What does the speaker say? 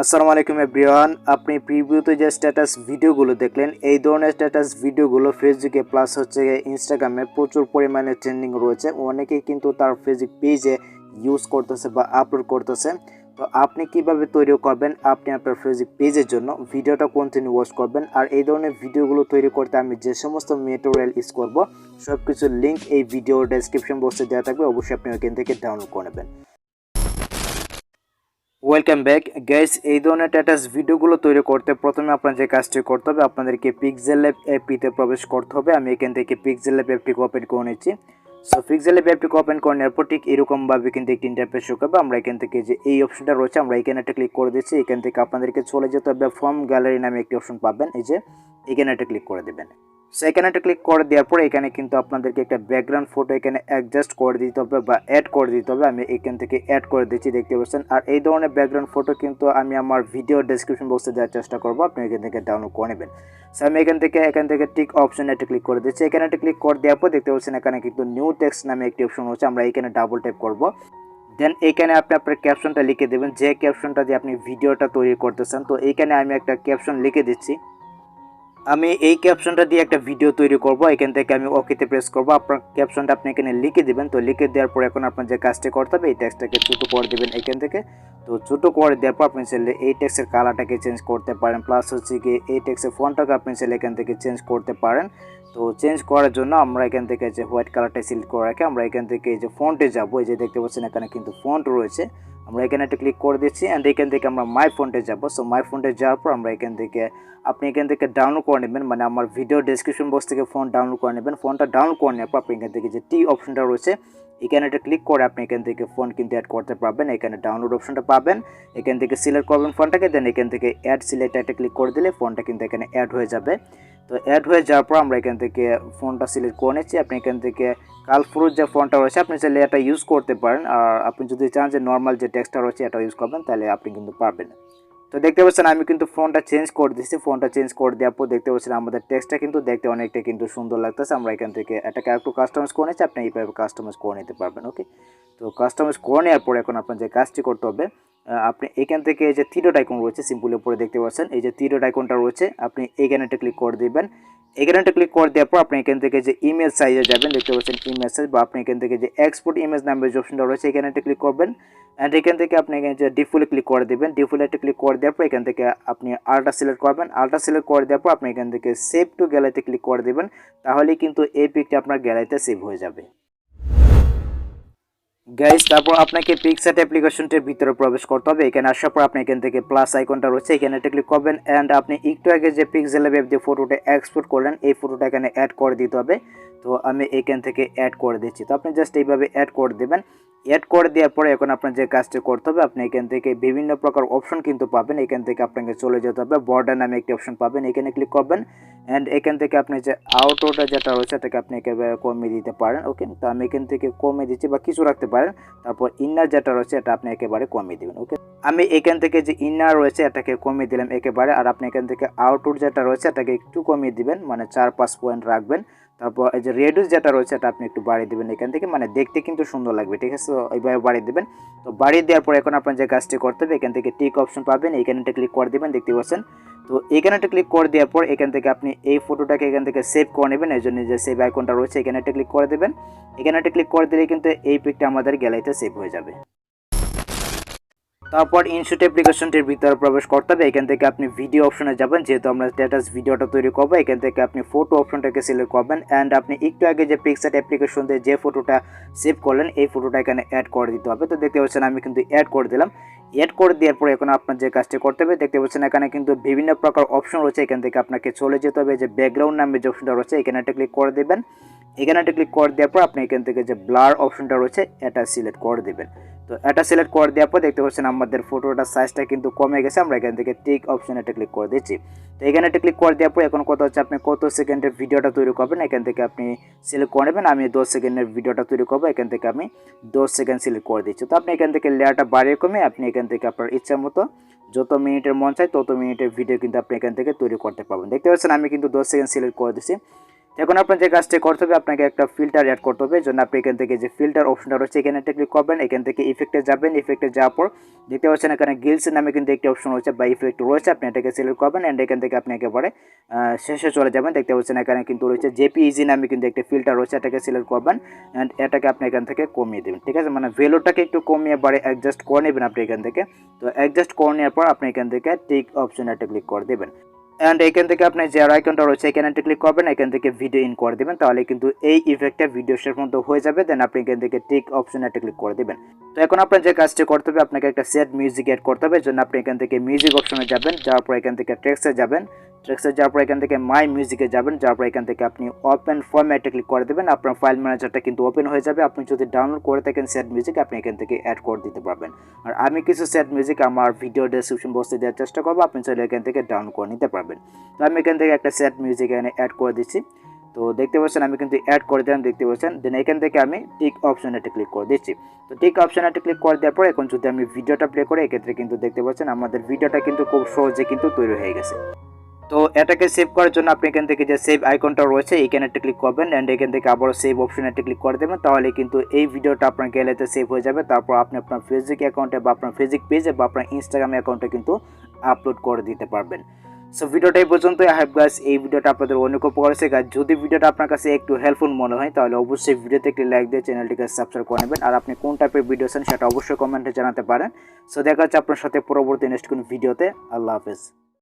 আসসালামু আলাইকুম এভরিওয়ান, আপনি প্রিভিউতে যে স্ট্যাটাস ভিডিওগুলো দেখলেন এই ধরনের স্ট্যাটাস ভিডিওগুলো ফেসবুকে প্লাস হচ্ছে ইনস্টাগ্রামে প্রচুর পরিমাণে ট্রেন্ডিং রয়েছে। অনেকেই কিন্তু তার ফেসবুক পেজে ইউজ করতেছে বা আপলোড করতেছে। তো আপনি কিভাবে তৈরি করবেন আপনি আপনার ফেসবুক পেজের জন্য ভিডিওটা কন্টিনিউ ওয়াচ করবেন। আর এই ধরনের ভিডিওগুলো তৈরি করতে আমি যে সমস্ত ম্যাটেরিয়াল ইউজ করব সব কিছুর লিঙ্ক এই ভিডিও ডেসক্রিপশন বক্সে দেওয়া থাকবে, অবশ্যই আপনি ওখান থেকে ডাউনলোড করে নেবেন। Welcome back guys. এই ধরনের স্ট্যাটাস ভিডিওগুলো তৈরি করতে প্রথমে আপনার যে কাজটি করতে হবে আপনাদেরকে 𝗢𝗫𝗪𝒹 অ্যাপটিতে প্রবেশ করতে হবে। আমি এখান থেকে 𝗢𝗫𝗪𝒹 অ্যাপটিকে ওপেন করে নিচ্ছি। সো 𝗢𝗫𝗪𝒹 অ্যাপটিকে ওপেন করে নেওয়ার পর ঠিক এরকমভাবে কিন্তু একটি ইন্টারফেস শো করবে। আমরা এখান থেকে যে এই অপশনটা রয়েছে আমরা এখানে একটা ক্লিক করে দিচ্ছি। এখান থেকে আপনাদেরকে চলে যেতে হবে ফ্রম গ্যালারি নামে একটি অপশন পাবেন, এই যে এখানে একটা ক্লিক করে দেবেন। সো এখানে একটা ক্লিক করে দেওয়ার পরে এখানে কিন্তু আপনাদেরকে একটা ব্যাকগ্রাউন্ড ফটো এখানে অ্যাডজাস্ট করে দিতে হবে বা অ্যাড করে দিতে হবে। আমি এখান থেকে অ্যাড করে দিচ্ছি, দেখতে পাচ্ছেন। আর এই ধরনের ব্যাকগ্রাউন্ড ফটো কিন্তু আমি আমার ভিডিও ডেসক্রিপশন বক্সে দেওয়ার চেষ্টা করবো, আপনি এখান থেকে ডাউনলোড করে নেবেন। সো আমি এখান থেকে টিক অপশনে একটা ক্লিক করে দিচ্ছি। এখানে একটা ক্লিক করে দেওয়ার পর দেখতে পাচ্ছেন এখানে কিন্তু নিউ টেক্সট নামে একটি অপশন হচ্ছে, আমরা এখানে ডাবল ট্যাপ করবো। দেন এইখানে আপনি আপনার ক্যাপশনটা লিখে দেবেন, যে ক্যাপশনটা দিয়ে আপনি ভিডিওটা তৈরি করতেছেন। তো এইখানে আমি একটা ক্যাপশন লিখে দিচ্ছি। আমি এই ক্যাপশনটা দিয়ে একটা ভিডিও তৈরি করব। এখান থেকে আমি ওকেতে প্রেস করব। আপনার ক্যাপশনটা আপনি এখানে লিখে দিবেন। তো লিখে দেওয়ার পর এখন আপনার যে কাজটা করতে হবে এই টেক্সটটাকে ছোটো করে দেবেন এখান থেকে। তো ছোটো করে দেওয়ার পর আপনি চাইলে এই টেক্সটের কালারটাকে চেঞ্জ করতে পারেন, প্লাস হচ্ছে কি এই টেক্সটের ফন্টটাকে আপনি চাইলে এখান থেকে চেঞ্জ করতে পারেন। তো চেঞ্জ করার জন্য আমরা এখান থেকে যে হোয়াইট কালারটা সিলেক্ট করে রাখি, আমরা এখান থেকে এই যে ফন্টে যাবো। এই যে দেখতে পাচ্ছেন এখানে কিন্তু ফন্ট রয়েছে, আমরা এখানে একটা ক্লিক করে দিচ্ছি। অ্যান্ড এখান থেকে আমরা মাই ফন্টে যাবো। সো মাই ফন্টে যাওয়ার পর আমরা এখান থেকে আপনি এখান থেকে ডাউনলোড করে নেবেন, মানে আমার ভিডিও ডেসক্রিপশন বক্স থেকে ফন্ট ডাউনলোড করে নেবেন। ফন্টটা ডাউনলোড করে নেওয়ার পর আপনি এখান থেকে যে টি অপশনটা রয়েছে এখানে একটা ক্লিক করে আপনি এখান থেকে ফন্ট কিন্তু অ্যাড করতে পারবেন। এখানে ডাউনলোড অপশনটা পাবেন, এখান থেকে সিলেক্ট করবেন ফন্টটাকে। দেন এখান থেকে অ্যাড সিলেক্ট একটা ক্লিক করে দিলে ফন্টটা কিন্তু এখানে অ্যাড হয়ে যাবে। তো অ্যাড হয়ে যাওয়ার পর আমরা এখান থেকে ফন্টটা সিলেক্ট করে নিচ্ছি। আপনি এখান থেকে কালফ্রুট যে ফন্টটা রয়েছে আপনি চাইলে এটা ইউজ করতে পারেন। আর আপনি যদি চান যে নর্মাল যে টেক্সটটা রয়েছে এটা ইউজ করবেন তাহলে আপনি কিন্তু পারবেন। তো দেখতে পাচ্ছেন আমি কিন্তু ফন্টটা চেঞ্জ করে দিচ্ছি। ফন্টটা চেঞ্জ করে দেওয়ার পর দেখতে পাচ্ছেন আমাদের টেক্সটটা কিন্তু দেখতে অনেকটা কিন্তু সুন্দর লাগতেছে। আমরা এখান থেকে এটাকে একটু কাস্টমাইজ করে নিচ্ছি, আপনি এইভাবে কাস্টমাইজ করে নিতে পারবেন। ওকে, তো কাস্টমাইজ করে নেওয়ার পর এখন আপনার যে কাজটি করতে হবে আপনি এখান থেকে এই যে থ্রি ডট আইকন রয়েছে সিম্পলের উপরে দেখতে পাচ্ছেন এই যে থ্রি ডট আইকনটা রয়েছে, আপনি এখানে একটা ক্লিক করে দিবেন। এখানে একটা ক্লিক করে দেওয়ার পর আপনি এখান থেকে যে ইমেজ সাইজে যাবেন, দেখতে পাচ্ছেন ইমেজ সাইজ, বা আপনি এখান থেকে যে এক্সপোর্ট ইমেজ নামের যে অপশনটা রয়েছে এখানে একটা ক্লিক করবেন। অ্যান্ড এখান থেকে আপনি এখানে যে ডিফল্টে ক্লিক করে দেবেন। ডিফল্টে ক্লিক করে দেওয়ার পর এখান থেকে আপনি আলট্রা সিলেক্ট করবেন। আলট্রা সিলেক্ট করে দেওয়ার পর আপনি এখান থেকে সেভ টু গ্যালারিতে ক্লিক করে দেবেন, তাহলেই কিন্তু এই পিকটা আপনার গ্যালারিতে সেভ হয়ে যাবে। গাইস তারপর আপনাকে পিকচার অ্যাপ্লিকেশনটির ভিতরে প্রবেশ করতে হবে। এখানে আসার পর আপনি এখান থেকে প্লাস আইকনটা রয়েছে এখানে একটা ক্লিক করবেন। অ্যান্ড আপনি একটু আগে যে 𝗢𝗫𝗪𝒹 দিয়ে ফটোটা এক্সপোর্ট করলেন এই ফটোটা এখানে অ্যাড করে দিতে হবে। তো আমি এখান থেকে অ্যাড করে দিচ্ছি। তো আপনি জাস্ট এইভাবে অ্যাড করে দেবেন। অ্যাড করে দেওয়ার পরে এখন আপনার যে কাজটি করতে হবে আপনি এখান থেকে বিভিন্ন প্রকার অপশন কিন্তু পাবেন। এখান থেকে আপনাকে চলে যেতে হবে, বর্ডার নামে একটি অপশন পাবেন, এখানে ক্লিক করবেন। অ্যান্ড এখান থেকে আপনি যে আউটোটা যেটা রয়েছে এটাকে আপনি একেবারে কমিয়ে দিতে পারেন। ওকে, তো আমি এখান থেকে কমিয়ে দিচ্ছি বা কিছু রাখতে পারেন। তারপর ইনার যেটা রয়েছে এটা আপনি একেবারে কমিয়ে দেবেন। ওকে, আমি এখান থেকে যে ইনার রয়েছে এটাকে কমিয়ে দিলাম একেবারে। আর আপনি এখান থেকে আউটপুট যেটা রয়েছে এটাকে একটু কমিয়ে দিবেন, মানে 4-5 পয়েন্ট রাখবেন। তারপর এই যে রেডিউস যেটা রয়েছে এটা আপনি একটু বাড়িয়ে দেবেন এখান থেকে, মানে দেখতে কিন্তু সুন্দর লাগবে। ঠিক আছে, তো এইভাবে বাড়িয়ে দেবেন। তো বাড়িয়ে দেওয়ার পর এখন আপনার যে কাজটি করতে হবে এখান থেকে টিক অপশন পাবেন, এখানে ক্লিক করে দেবেন, দেখতে পাচ্ছেন। তো এখানে ক্লিক করে দেওয়ার পর এখান থেকে আপনি এই ফটোটাকে এখান থেকে সেভ করে নেবেন। এই জন্য যে সেভ আইকনটা রয়েছে এখানে ক্লিক করে দেবেন। এখানে ক্লিক করে দিলে কিন্তু এই পিকটা আমাদের গ্যালারিতে সেভ হয়ে যাবে। তারপর ইনশট অ্যাপ্লিকেশনটির ভিতরে প্রবেশ করতে হবে। এখান থেকে আপনি ভিডিও অপশনে যাবেন, যেহেতু আমরা স্ট্যাটাস ভিডিওটা তৈরি করবো। এখান থেকে আপনি ফটো অপশনটাকে সিলেক্ট করবেন। অ্যান্ড আপনি একটু আগে যে পিকচার অ্যাপ্লিকেশন দিয়ে যে ফটোটা সেভ করলেন এই ফটোটা এখানে অ্যাড করে দিতে হবে। তো দেখতে পাচ্ছেন আমি কিন্তু অ্যাড করে দিলাম। অ্যাড করে দেওয়ার পরে এখন আপনার যে কাজটি করতে হবে দেখতে পাচ্ছেন এখানে কিন্তু বিভিন্ন প্রকার অপশন রয়েছে। এখান থেকে আপনাকে চলে যেতে হবে, যে ব্যাকগ্রাউন্ড নামে যে অপশনটা রয়েছে এখানে ক্লিক করে দেবেন। এখানে ক্লিক করে দেওয়ার পর আপনি এখান থেকে যে ব্লার অপশনটা রয়েছে এটা সিলেক্ট করে দেবেন। তো এটা সিলেক্ট করে দেওয়ার পর দেখতে পাচ্ছেন আমাদের ফটোটার সাইজটা কিন্তু কমে গেছে। আমরা এখান থেকে টিক অপশন এটা ক্লিক করে দিচ্ছি। তো এখানে ক্লিক করে দেওয়ার পর এখন কথা হচ্ছে আপনি কত সেকেন্ডের ভিডিওটা তৈরি করবেন এখান থেকে আপনি সিলেক্ট করে নেবেন। আমি 10 সেকেন্ডের ভিডিওটা তৈরি করবো, এখান থেকে আমি 10 সেকেন্ড সিলেক্ট করে দিচ্ছি। তো আপনি এখান থেকে লেয়ারটা বাড়িয়ে কমে আপনি এখান থেকে আপনার ইচ্ছা মতো যত মিনিটের মন চায় তত মিনিটের ভিডিও কিন্তু আপনি এখান থেকে তৈরি করতে পারবেন। দেখতে পাচ্ছেন আমি কিন্তু 10 সেকেন্ড সিলেক্ট করে দিচ্ছি। এখন আপনার যে কাজটি করতে হবে, আপনাকে একটা ফিল্টার অ্যাড করতে হবে। জন্য আপনি এখান থেকে যে ফিল্টার অপশনটা রয়েছে এখানে একটা ক্লিক করবেন। এখান থেকে ইফেক্টে যাবেন। ইফেক্টে যাওয়ার পর দেখতে পাচ্ছেন এখানে গিলস নামে কিন্তু একটি অপশন রয়েছে বা ইফেক্ট রয়েছে, আপনি এটাকে সিলেক্ট করবেন অ্যান্ড এখান থেকে আপনি একেবারে শেষে চলে যাবেন। দেখতে পাচ্ছেন এখানে কিন্তু রয়েছে জেপিইজি নামে কিন্তু একটা ফিল্টার রয়েছে, এটাকে সিলেক্ট করবেন অ্যান্ড এটাকে আপনি এখান থেকে কমিয়ে দেবেন। ঠিক আছে, মানে ভ্যালুটাকে একটু কমিয়ে বাড়ে অ্যাডজাস্ট করে নেবেন আপনি এখান থেকে। তো অ্যাডজাস্ট করে নেওয়ার পর আপনি এখান থেকে টিক অপশন একটা ক্লিক করে দেবেন অ্যান্ড এখান থেকে আপনি যে আইকনটা রয়েছে এখানে একটা ক্লিক করবেন, এখান থেকে ভিডিও ইন করে দেবেন। তাহলে কিন্তু এই ইফেক্টটা ভিডিও শেষ পর্যন্ত হয়ে যাবে। দেন আপনি এখান থেকে টিক অপশন একটা ক্লিক করে দেবেন। তো এখন আপনার যে কাজটি করতে হবে, আপনাকে একটা সেট মিউজিক অ্যাড করতে হবে। জন্য আপনি এখান থেকে মিউজিক অপশনে যাবেন, যাওয়ার পর এখান থেকে ট্র্যাক্সে যাবেন। ট্র্যাক্সে যাওয়ার পর এখান থেকে মাই মিউজিকে যাবেন, যাওয়ার পর এখান থেকে আপনি ওপেন ফরম্যাটে ক্লিক করে দেবেন। আপনার ফাইল ম্যানেজারটা কিন্তু ওপেন হয়ে যাবে। আপনি যদি ডাউনলোড করে থাকেন সেট মিউজিক, আপনি এখান থেকে অ্যাড করে দিতে পারবেন। আর আমি কিছু সেট মিউজিক আমার ভিডিও ডেসক্রিপশন বক্সে দেওয়ার চেষ্টা করবো, আপনি চাইলে এখান থেকে ডাউনলোড করে নিতে পারবেন। তো আমি এখান থেকে একটা সেট মিউজিক এখানে অ্যাড করে দিচ্ছি। তো দেখতে পাচ্ছেন আমি কিন্তু অ্যাড করে দিলাম, দেখতে পাচ্ছেন। দেন এখান থেকে আমি টিক অপশন একটা ক্লিক করে দিচ্ছি। তো টিক অপশন একটা ক্লিক করে দেওয়ার পর এখন যদি আমি ভিডিওটা প্লে করি, এক্ষেত্রে কিন্তু দেখতে পাচ্ছেন আমাদের ভিডিওটা কিন্তু খুব সহজে কিন্তু তৈরি হয়ে গেছে। তো এটাকে সেভ করার জন্য আপনি এখান থেকে যে সেভ আইকনটা রয়েছে এখানে একটা ক্লিক করবেন অ্যান্ড এখান থেকে আবারও সেভ অপশনে একটা ক্লিক করে দেবেন। তাহলে কিন্তু এই ভিডিওটা আপনার গ্যালারিতে সেভ হয়ে যাবে। তারপর আপনি আপনার ফেসবুক অ্যাকাউন্টে বা আপনার ফেসবুক পেজে বা আপনার ইনস্টাগ্রাম অ্যাকাউন্টে কিন্তু আপলোড করে দিতে পারবেন। সো ভিডিওটা এই পর্যন্তই। আই হোপ গাইস এই ভিডিওটা আপনাদের অনেক উপকার হয়েছে। গাইস যদি ভিডিওটা আপনার কাছে একটু হেল্পফুল মনে হয় তাহলে অবশ্যই ভিডিওতে একটি লাইক দিয়ে চ্যানেলটিকে সাবস্ক্রাইব করে নেবেন। আর আপনি কোন টাইপের ভিডিও চান সেটা অবশ্যই কমেন্টে জানাতে পারেন। সো দেখা হচ্ছে আপনার সাথে পরবর্তী নেক্সট কোন ভিডিওতে। আল্লাহ হাফেজ।